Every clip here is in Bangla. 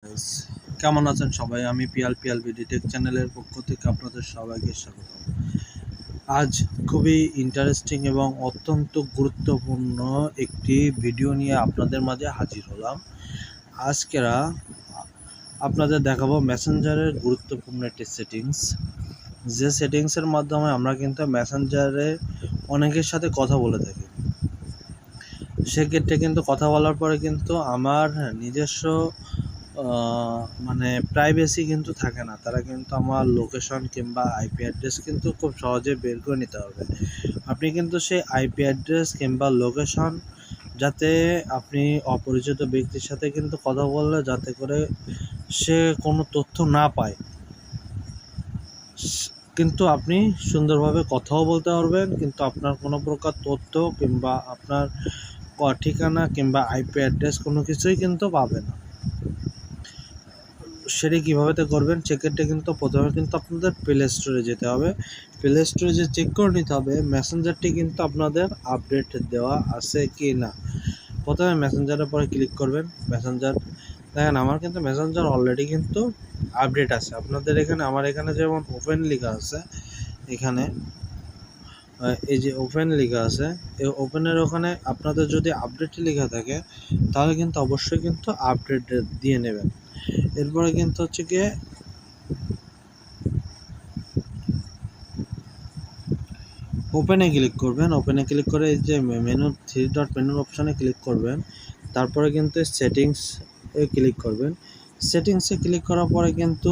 গাইস, কেমন আছেন সবাই? আমি পিয়াল বিডি টেক চ্যানেলের পক্ষ থেকে আপনাদের সবাইকে স্বাগত। আজ খুবই ইন্টারেস্টিং এবং অত্যন্ত গুরুত্বপূর্ণ একটি ভিডিও নিয়ে আপনাদের মাঝে হাজির হলাম। আজকেরা আপনাদের দেখাবো মেসেঞ্জারের গুরুত্বপূর্ণ একটি সেটিংস, যে সেটিংসের মাধ্যমে আমরা কিন্তু মেসেঞ্জারে অনেকের সাথে কথা বলে থাকি। সেক্ষেত্রে কিন্তু কথা বলার পরে কিন্তু আমার নিজস্ব প্রাইভেসি কিন্তু থাকে না। তারা কিন্তু আমার লোকেশন কিংবা আইপি অ্যাড্রেস কিন্তু খুব সহজে বের করে নিতে হবে। আপনি কিন্তু সেই আইপি অ্যাড্রেস কিংবা লোকেশন যাতে আপনি অপরিচিত ব্যক্তির সাথে কিন্তু কথা বললে যাতে করে সে কোনো তথ্য না পায়, কিন্তু আপনি সুন্দরভাবে কথাও বলতে পারবেন, কিন্তু আপনার কোনো প্রকার তথ্য কিংবা আপনার ঠিকানা কিংবা আইপি অ্যাড্রেস কোনো কিছুই কিন্তু পাবে না। সেটা কীভাবে করবেন? সেক্ষেত্রে কিন্তু প্রথমে কিন্তু আপনাদের প্লে স্টোরে যেতে হবে। প্লে স্টোরে যে চেক করে নিতে হবে মেসেঞ্জারটি কিন্তু আপনাদের আপডেট দেওয়া আছে কি না। প্রথমে মেসেঞ্জারের পরে ক্লিক করবেন। মেসেঞ্জার দেখেন আমার কিন্তু মেসেঞ্জার অলরেডি কিন্তু আপডেট আছে। আপনাদের এখানে আমার এখানে যেমন ওপেন লেখা আছে, এখানে এই যে ওপেন লেখা আছে, এই ওপেনের ওখানে আপনাদের যদি আপডেট লেখা থাকে তাহলে কিন্তু অবশ্যই কিন্তু আপডেট দিয়ে নেবেন। এরপরে কিন্তু হচ্ছে গিয়ে ওপেনে ক্লিক করবেন। ওপেনে ক্লিক করে এই যে মেনু 3 ডট মেনুর অপশানে ক্লিক করবেন। তারপরে কিন্তু সেটিংসে ক্লিক করবেন। সেটিংসে ক্লিক করার পরে কিন্তু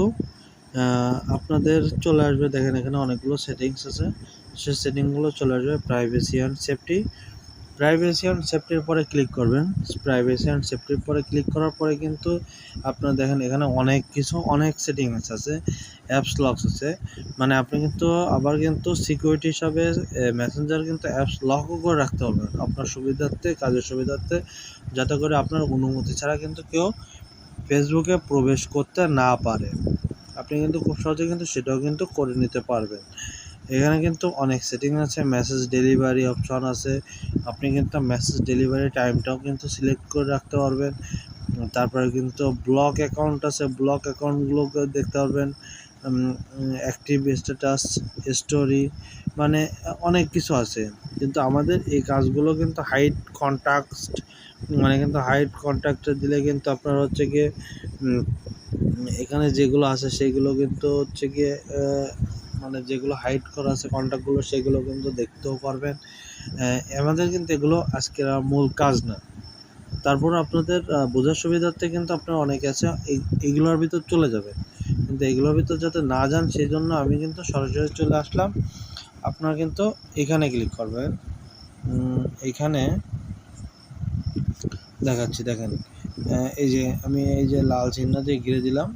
আপনাদের চলে আসবে, দেখেন এখানে অনেকগুলো সেটিংস আছে, সেই সেটিংগুলো চলে আসবে। প্রাইভেসি অ্যান্ড সেফটির পরে ক্লিক করবেন। প্রাইভেসি অ্যান্ড সেফটির পরে ক্লিক করার পরে কিন্তু আপনারা দেখেন এখানে অনেক সেটিংস আছে, অ্যাপস লক আছে। মানে আপনি কিন্তু আবার কিন্তু সিকিউরিটি হিসাবে মেসেঞ্জার কিন্তু অ্যাপস লকও করে রাখতে পারবেন আপনার সুবিধার্থে, কাজের সুবিধার্থে, যাতে করে আপনার অনুমতি ছাড়া কিন্তু কেউ ফেসবুকে প্রবেশ করতে না পারে। আপনি কিন্তু খুব সহজে কিন্তু সেটাও কিন্তু করে নিতে পারবেন। এখানে কিন্তু অনেক সেটিং আছে। মেসেজ ডেলিভারি অপশন আছে, আপনি কিন্তু মেসেজ ডেলিভারি টাইমটাও কিন্তু সিলেক্ট করে রাখতে পারবেন। তারপরে কিন্তু ব্লক অ্যাকাউন্ট আছে, ব্লক অ্যাকাউন্টগুলোকে দেখতে পারবেন। অ্যাক্টিভ স্ট্যাটাস, স্টোরি, মানে অনেক কিছু আছে। কিন্তু আমাদের এই কাজগুলো কিন্তু হাইড কন্ট্যাক্টে দিলে কিন্তু আপনার হচ্ছে গিয়ে এখানে যেগুলো আছে সেগুলো কিন্তু হচ্ছে গিয়ে যেগুলো হাইড করা আছে কন্ট্যাক্টগুলো, সেগুলো কিন্তু দেখতেও পারবেন। আমাদের কিন্তু এগুলো আজকের মূল কাজ না। তারপর আপনাদের বোঝার সুবিধার্থে কিন্তু আপনার অনেকে আছে এইগুলোর ভিতর চলে যাবে, কিন্তু এগুলোর ভিতর যাতে না যান সেই জন্য আমি কিন্তু সরাসরি চলে আসলাম। আপনারা কিন্তু এখানে ক্লিক করবেন। এইখানে দেখাচ্ছি, দেখেন এই যে আমি এই যে লাল চিহ্ন দিয়ে ঘিরে দিলাম,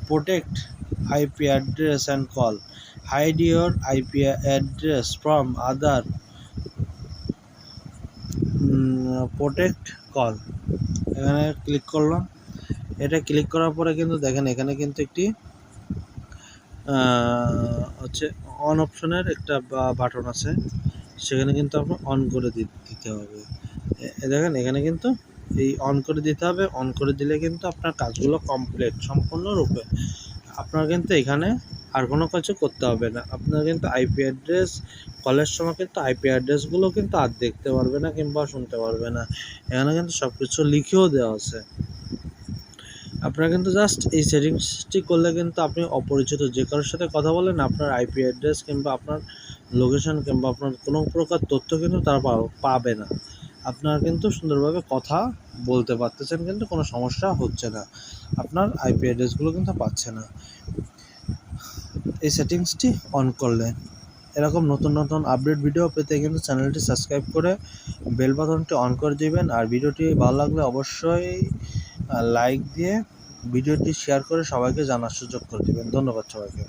protect IP address and call, hide your IP address from other protect call, এখানে ক্লিক করলাম। এটা ক্লিক করার পরে কিন্তু দেখেন এখানে কিন্তু একটি হচ্ছে অন অপশনের একটা বাটন আছে, সেখানে কিন্তু আপনার অন করে দিতে হবে। দেখেন এখানে কিন্তু এই অন করে দিতে হবে। অন করে দিলে কিন্তু আপনার কাজগুলো কমপ্লিট সম্পূর্ণরূপে। আপনার কিন্তু এখানে আর কোনো কিছু করতে হবে না। আপনার কিন্তু আইপি অ্যাড্রেস কলের সময় কিন্তু আইপি অ্যাড্রেসগুলো কিন্তু আর দেখতে পারবে না কিংবা শুনতে পারবে না। এখানে কিন্তু সব কিছু লিখেও দেওয়া আছে। আপনারা কিন্তু জাস্ট এই সেটিংসটি করলে কিন্তু আপনি অপরিচিত যে কারোর সাথে কথা বলেন, আপনার আইপি অ্যাড্রেস কিংবা আপনার লোকেশন কিংবা আপনার কোনো প্রকার তথ্য কিন্তু তারা পাবে না। আপনারা কিন্তু সুন্দরভাবে কথা বলতে পারতেছেন, কিন্তু কোনো সমস্যা হচ্ছে না, আপনার আইপি অ্যাড্রেসগুলো কিন্তু পাচ্ছে না এই সেটিংসটি অন করলে। এরকম নতুন আপডেট ভিডিও পেতে কিন্তু চ্যানেলটি সাবস্ক্রাইব করে বেল বাটনটি অন করে দিবেন। আর ভিডিওটি ভালো লাগলে অবশ্যই লাইক দিয়ে ভিডিওটি শেয়ার করে সবাইকে জানার সুযোগ করে দেবেন। ধন্যবাদ সবাইকে।